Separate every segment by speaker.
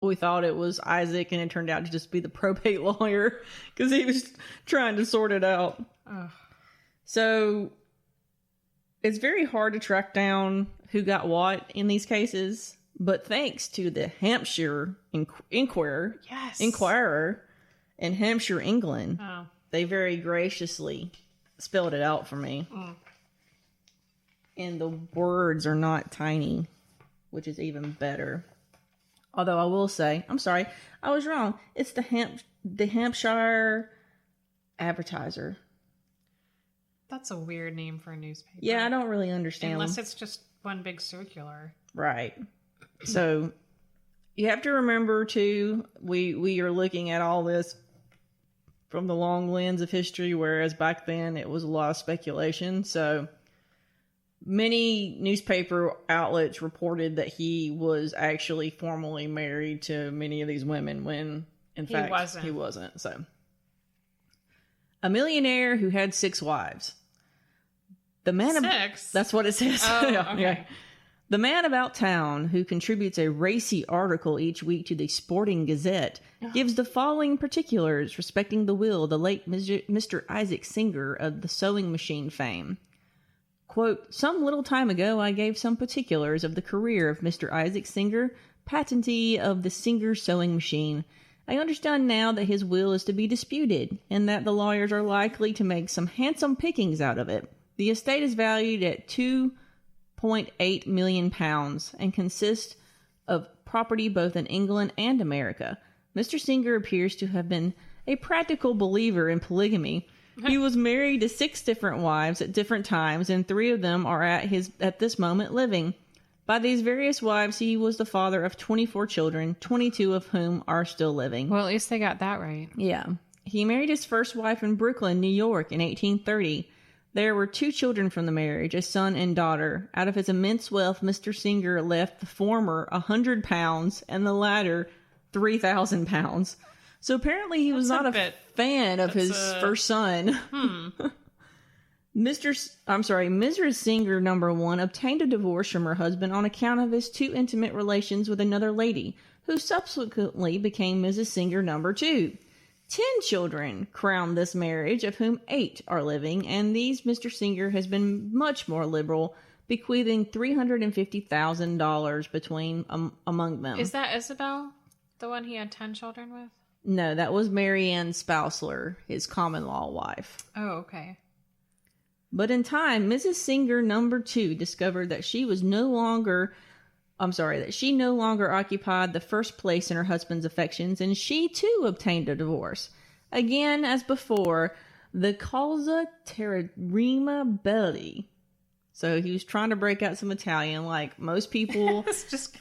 Speaker 1: we thought it was Isaac, and it turned out to just be the probate lawyer because he was trying to sort it out.
Speaker 2: Ugh.
Speaker 1: So it's very hard to track down who got what in these cases, but thanks to the Hampshire Inquirer in Hampshire, England, they very graciously spelled it out for me. And the words are not tiny, which is even better. Although I will say, I'm sorry, I was wrong. It's the Hampshire Advertiser.
Speaker 2: That's a weird name for a newspaper.
Speaker 1: Yeah, I don't really understand.
Speaker 2: Unless it's just one big circular.
Speaker 1: Right. So you have to remember too, we are looking at all this from the long lens of history, whereas back then it was a lot of speculation. So many newspaper outlets reported that he was actually formally married to many of these women when, in fact, he wasn't. So, a millionaire who had 6 wives. The man
Speaker 2: 6?
Speaker 1: That's what it says.
Speaker 2: Oh, okay.
Speaker 1: Yeah. The man about town, who contributes a racy article each week to the Sporting Gazette, gives the following particulars respecting the will of the late Mr. Isaac Singer of the sewing machine fame. Quote, some little time ago I gave some particulars of the career of Mr. Isaac Singer, patentee of the Singer sewing machine. I understand now that his will is to be disputed, and that the lawyers are likely to make some handsome pickings out of it. The estate is valued at £2.8 million and consists of property both in England and America. Mr. Singer appears to have been a practical believer in polygamy. He was married to 6 different wives at different times, and 3 of them are at this moment living. By these various wives, he was the father of 24 children, 22 of whom are still living.
Speaker 2: Well, at least they got that right.
Speaker 1: Yeah. He married his first wife in Brooklyn, New York in 1830. There were 2 children from the marriage, a son and daughter. Out of his immense wealth, Mr. Singer left the former £100 and the latter £3,000. So apparently he was not a fan of his first son. Mrs. Singer, number 1, obtained a divorce from her husband on account of his too intimate relations with another lady, who subsequently became Mrs. Singer, number 2. 10 children crowned this marriage, of whom 8 are living, and these Mr. Singer has been much more liberal, bequeathing $350,000 between among them.
Speaker 2: Is that Isabel, the one he had 10 children with?
Speaker 1: No, that was Mary Ann Spousler, his common-law wife.
Speaker 2: Oh, okay.
Speaker 1: But in time, Mrs. Singer, number 2, discovered that she no longer occupied the first place in her husband's affections, and she too obtained a divorce. Again, as before, the causa terrima belli. So he was trying to break out some Italian, like most people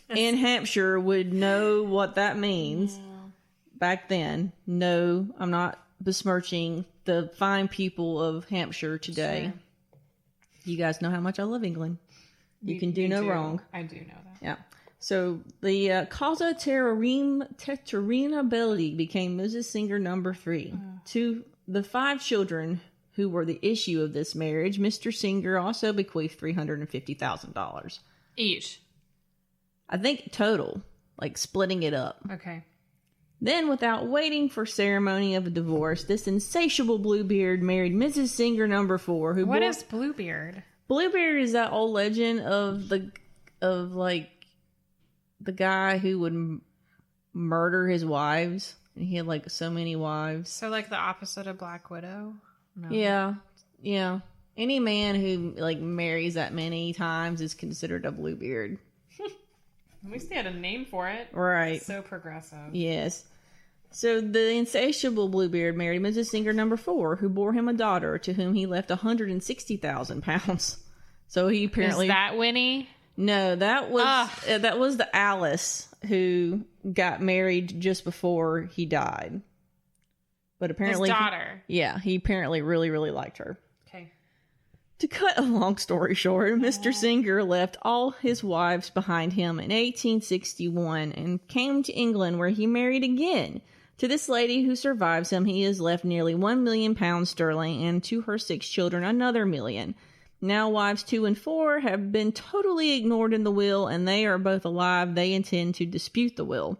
Speaker 1: in Hampshire would know what that means. Yeah. Back then. No, I'm not besmirching the fine people of Hampshire today. Sure. You guys know how much I love England. You can do no wrong.
Speaker 2: I do know that.
Speaker 1: Yeah. So the causa terrena belli became Mrs. Singer number 3. To the 5 children who were the issue of this marriage, Mr. Singer also bequeathed $350,000.
Speaker 2: Each?
Speaker 1: I think total, like splitting it up.
Speaker 2: Okay.
Speaker 1: Then, without waiting for ceremony of a divorce, this insatiable Bluebeard married Mrs. Singer number 4.
Speaker 2: What is Bluebeard?
Speaker 1: Bluebeard is that old legend of the guy who would murder his wives. And he had like so many wives.
Speaker 2: So like the opposite of Black Widow? No.
Speaker 1: Yeah. Any man who like marries that many times is considered a Bluebeard.
Speaker 2: At least they had a name for it.
Speaker 1: Right.
Speaker 2: So progressive.
Speaker 1: Yes. So the insatiable Bluebeard married Mrs. Singer number 4, who bore him a daughter to whom he left £160,000. So he apparently...
Speaker 2: Is that Winnie?
Speaker 1: No, that was the Alice who got married just before he died. But apparently...
Speaker 2: His daughter.
Speaker 1: Yeah, he apparently really, really liked her.
Speaker 2: Okay.
Speaker 1: To cut a long story short, Mr. Singer left all his wives behind him in 1861 and came to England, where he married again. To this lady who survives him, he has left nearly £1 million sterling, and to her 6 children another $1 million. Now wives 2 and 4 have been totally ignored in the will, and they are both alive. They intend to dispute the will.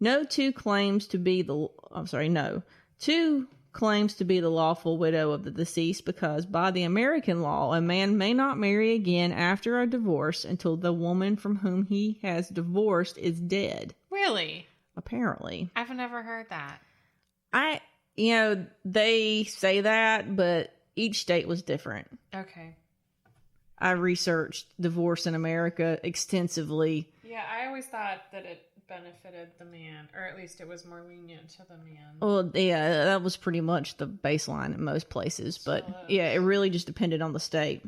Speaker 1: Two claims to be the lawful widow of the deceased because by the American law, a man may not marry again after a divorce until the woman from whom he has divorced is dead.
Speaker 2: Really?
Speaker 1: Apparently.
Speaker 2: I've never heard that.
Speaker 1: They say that, but each state was different.
Speaker 2: Okay.
Speaker 1: I researched divorce in America extensively.
Speaker 2: Yeah, I always thought that it benefited the man, or at least it was more lenient to the man.
Speaker 1: Well, yeah, that was pretty much the baseline in most places, but yeah, it really just depended on the state.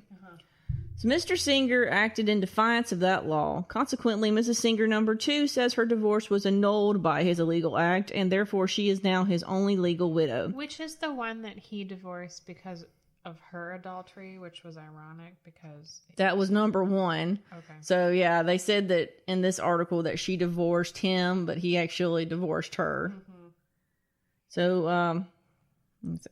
Speaker 1: So Mr. Singer acted in defiance of that law. Consequently, Mrs. Singer number 2 says her divorce was annulled by his illegal act, and therefore she is now his only legal widow.
Speaker 2: Which is the one that he divorced because of her adultery, which was ironic because...
Speaker 1: That was number 1.
Speaker 2: Okay.
Speaker 1: So, yeah, they said that in this article that she divorced him, but he actually divorced her. Mm-hmm. So, let's see.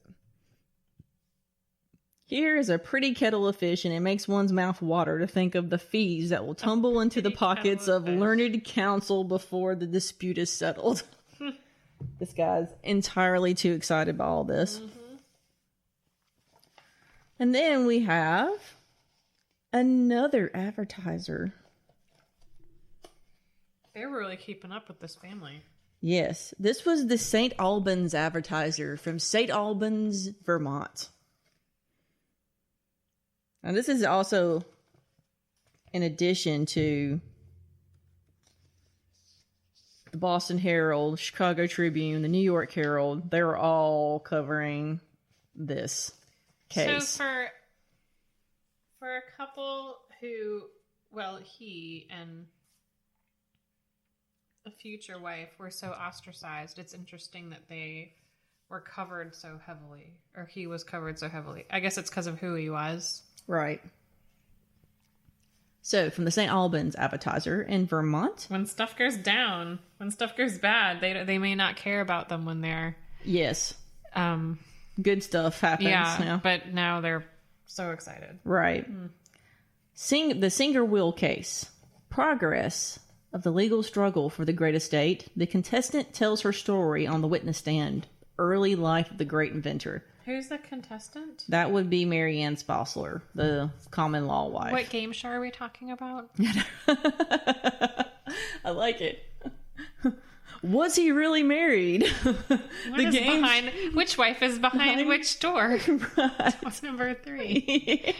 Speaker 1: Here is a pretty kettle of fish, and it makes one's mouth water to think of the fees that will tumble into the pockets of learned counsel before the dispute is settled. This guy's entirely too excited by all this. Mm-hmm. And then we have another advertiser.
Speaker 2: They were really keeping up with this family.
Speaker 1: Yes. This was the St. Albans advertiser from St. Albans, Vermont. Now, this is also in addition to the Boston Herald, Chicago Tribune, the New York Herald. They were all covering this case.
Speaker 2: So for a couple who, well, he and a future wife were so ostracized, it's interesting that they were covered so heavily, or he was covered so heavily. I guess it's because of who he was.
Speaker 1: Right. So, from the St. Albans advertiser in Vermont.
Speaker 2: When stuff goes down, when stuff goes bad, they may not care about them when they're...
Speaker 1: Yes. Good stuff happens.
Speaker 2: Yeah, but now they're so excited.
Speaker 1: Right. The Singer will case. Progress of the legal struggle for the great estate. The contestant tells her story on the witness stand. Early life of the great inventor.
Speaker 2: Who's the contestant?
Speaker 1: That would be Mary Ann Spossler, the common law wife.
Speaker 2: What game show are we talking about?
Speaker 1: I like it. Was he really married?
Speaker 2: Which wife is behind which door?
Speaker 1: Right.
Speaker 2: What's number 3?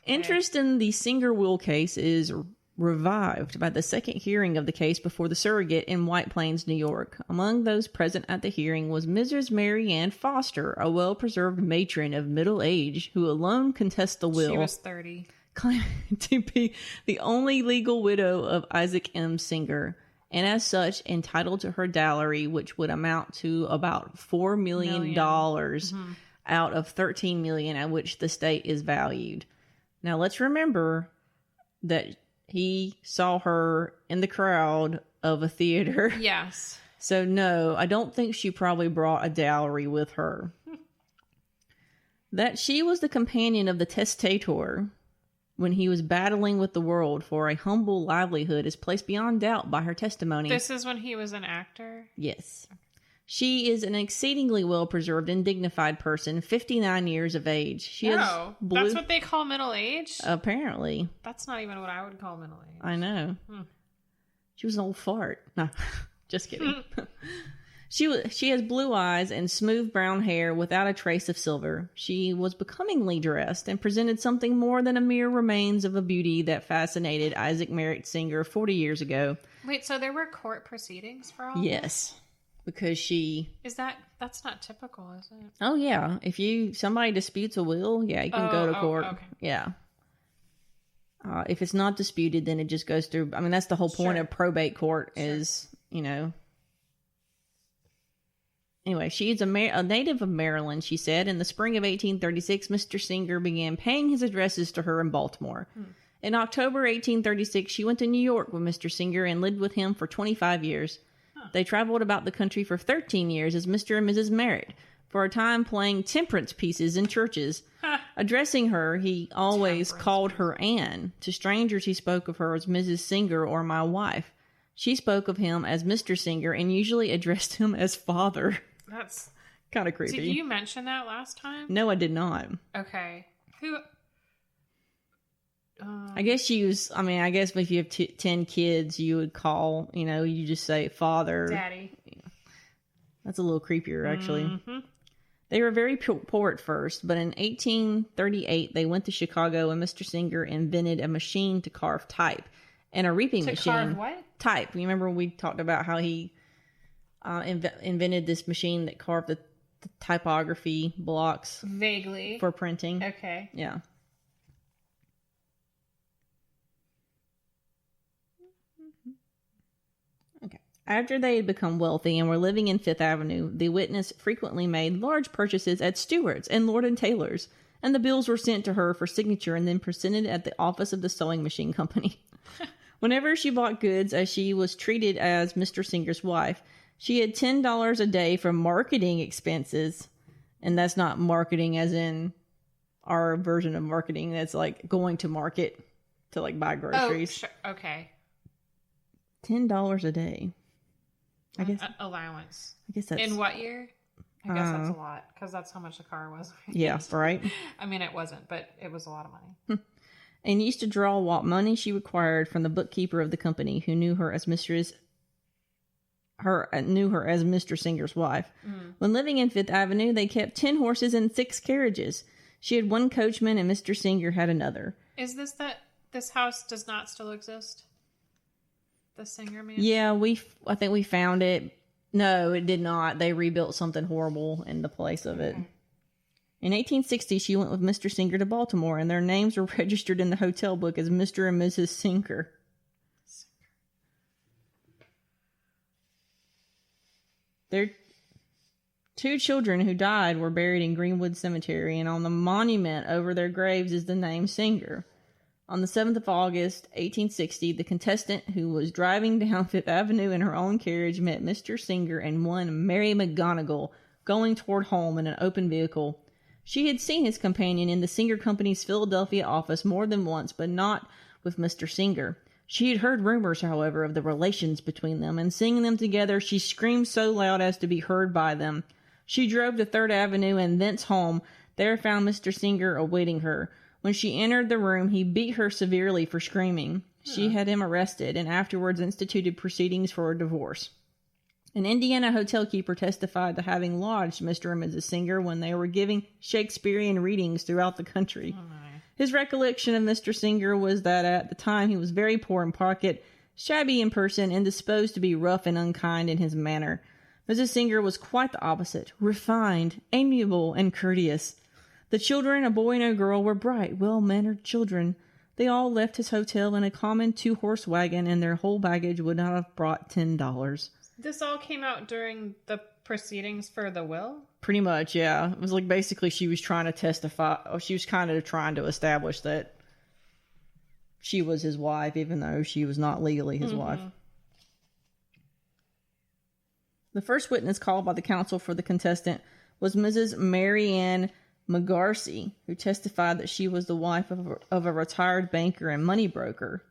Speaker 1: Interest in the Singer will case is revived by the second hearing of the case before the surrogate in White Plains, New York. Among those present at the hearing was Mrs. Mary Ann Foster, a well-preserved matron of middle age who alone contests the will.
Speaker 2: She was 30.
Speaker 1: Claiming to be the only legal widow of Isaac M. Singer, and as such entitled to her dowry, which would amount to about $4 million out of $13 million at which the state is valued. Now let's remember that he saw her in the crowd of a theater.
Speaker 2: Yes.
Speaker 1: So no, I don't think she probably brought a dowry with her. That she was the companion of the testator when he was battling with the world for a humble livelihood is placed beyond doubt by her testimony.
Speaker 2: This is when he was an actor?
Speaker 1: Yes. She is an exceedingly well-preserved and dignified person, 59 years of age.
Speaker 2: That's what they call middle age?
Speaker 1: Apparently.
Speaker 2: That's not even what I would call middle age.
Speaker 1: I know. She was an old fart. No, just kidding. She has blue eyes and smooth brown hair without a trace of silver. She was becomingly dressed and presented something more than a mere remains of a beauty that fascinated Isaac Merritt Singer 40 years ago.
Speaker 2: Wait, so there were court proceedings for all
Speaker 1: Yes.
Speaker 2: This?
Speaker 1: Because she...
Speaker 2: That's not typical, is it?
Speaker 1: Oh, yeah. If somebody disputes a will, yeah, you can go to court. Okay. Yeah. If it's not disputed, then it just goes through... I mean, that's the whole point of probate court is, Anyway, she is a native of Maryland, she said. In the spring of 1836, Mr. Singer began paying his addresses to her in Baltimore. In October 1836, she went to New York with Mr. Singer and lived with him for 25 years. They traveled about the country for 13 years as Mr. and Mrs. Merritt. for a time playing temperance pieces in churches. Addressing her, he always called her Anne. To strangers, he spoke of her as Mrs. Singer or my wife. She spoke of him as Mr. Singer and usually addressed him as father.
Speaker 2: That's
Speaker 1: kind of creepy.
Speaker 2: Did you mention that last time?
Speaker 1: No, I did not.
Speaker 2: Okay. Who...
Speaker 1: I guess I guess if you have 10 kids, you would call, you just say father.
Speaker 2: Daddy.
Speaker 1: That's a little creepier, actually.
Speaker 2: Mm-hmm.
Speaker 1: They were very poor at first, but in 1838, they went to Chicago and Mr. Singer invented a machine to carve type and a reaping machine.
Speaker 2: To carve what?
Speaker 1: Type. You remember we talked about how he invented this machine that carved the typography blocks.
Speaker 2: Vaguely.
Speaker 1: For printing.
Speaker 2: Okay.
Speaker 1: Yeah. After they had become wealthy and were living in Fifth Avenue, the witness frequently made large purchases at Stewart's and Lord & Taylor's, and the bills were sent to her for signature and then presented at the office of the sewing machine company. Whenever she bought goods, as she was treated as Mr. Singer's wife, she had $10 a day for marketing expenses, and that's not marketing as in our version of marketing. That's like going to market to like buy groceries.
Speaker 2: Oh, sure. Okay.
Speaker 1: $10 a day. I guess
Speaker 2: allowance.
Speaker 1: I guess that's
Speaker 2: in what year? I guess that's a lot because that's how much the car was.
Speaker 1: Yeah, right.
Speaker 2: I mean, it wasn't, but it was a lot of money.
Speaker 1: And used to draw what money she required from the bookkeeper of the company, who knew her as Mr. Singer's wife. When living in Fifth Avenue, they kept 10 horses and 6 carriages. She had 1 coachman, and Mr. Singer had another.
Speaker 2: Is this house does not still exist? The Singer Mansion?
Speaker 1: Yeah, I think we found it. No, it did not. They rebuilt something horrible in the place of it. In 1860, she went with Mr. Singer to Baltimore, and their names were registered in the hotel book as Mr. and Mrs. Singer. Their 2 children who died were buried in Greenwood Cemetery, and on the monument over their graves is the name Singer. On the 7th of August, 1860, the contestant who was driving down Fifth Avenue in her own carriage met Mr. Singer and one Mary McGonigal going toward home in an open vehicle. She had seen his companion in the Singer Company's Philadelphia office more than once, but not with Mr. Singer. She had heard rumors, however, of the relations between them, and seeing them together, she screamed so loud as to be heard by them. She drove to 3rd Avenue and thence home. There found Mr. Singer awaiting her. When she entered the room, he beat her severely for screaming. She had him arrested and afterwards instituted proceedings for a divorce. An Indiana hotel keeper testified to having lodged Mr. and Mrs. Singer when they were giving Shakespearean readings throughout the country. His recollection of Mr. Singer was that at the time he was very poor in pocket, shabby in person, and disposed to be rough and unkind in his manner. Mrs. Singer was quite the opposite, refined, amiable, and courteous. The children, a boy and a girl, were bright, well-mannered children. They all left his hotel in a common 2-horse wagon, and their whole baggage would not have brought $10.
Speaker 2: This all came out during the proceedings for the will?
Speaker 1: Pretty much, yeah. It was like basically she was trying to testify, or she was kind of trying to establish that she was his wife, even though she was not legally his wife. The first witness called by the counsel for the contestant was Mrs. Mary Ann McGarcy, who testified that she was the wife of a retired banker and money broker.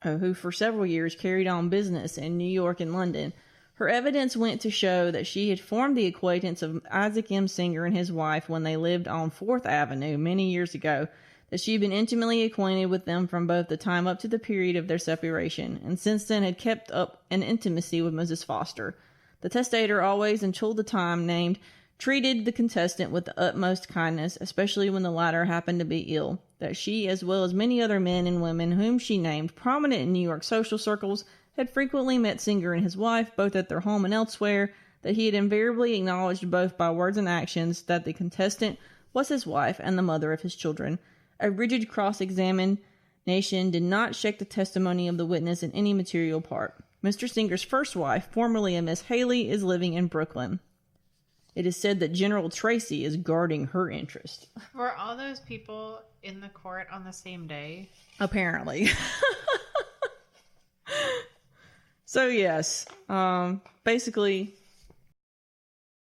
Speaker 1: Who for several years carried on business in New York and London. Her evidence went to show that she had formed the acquaintance of Isaac M. Singer and his wife when they lived on 4th Avenue many years ago, that she had been intimately acquainted with them from both the time up to the period of their separation, and since then had kept up an intimacy with Mrs. Foster. The testator always, until the time named, treated the contestant with the utmost kindness, especially when the latter happened to be ill, that she, as well as many other men and women whom she named, prominent in New York social circles, had frequently met Singer and his wife, both at their home and elsewhere, that he had invariably acknowledged both by words and actions that the contestant was his wife and the mother of his children. A rigid cross-examination did not shake the testimony of the witness in any material part. Mr. Singer's first wife, formerly a Miss Haley, is living in Brooklyn. It is said that General Tracy is guarding her interest.
Speaker 2: Were all those people in the court on the same day?
Speaker 1: Apparently. So yes, basically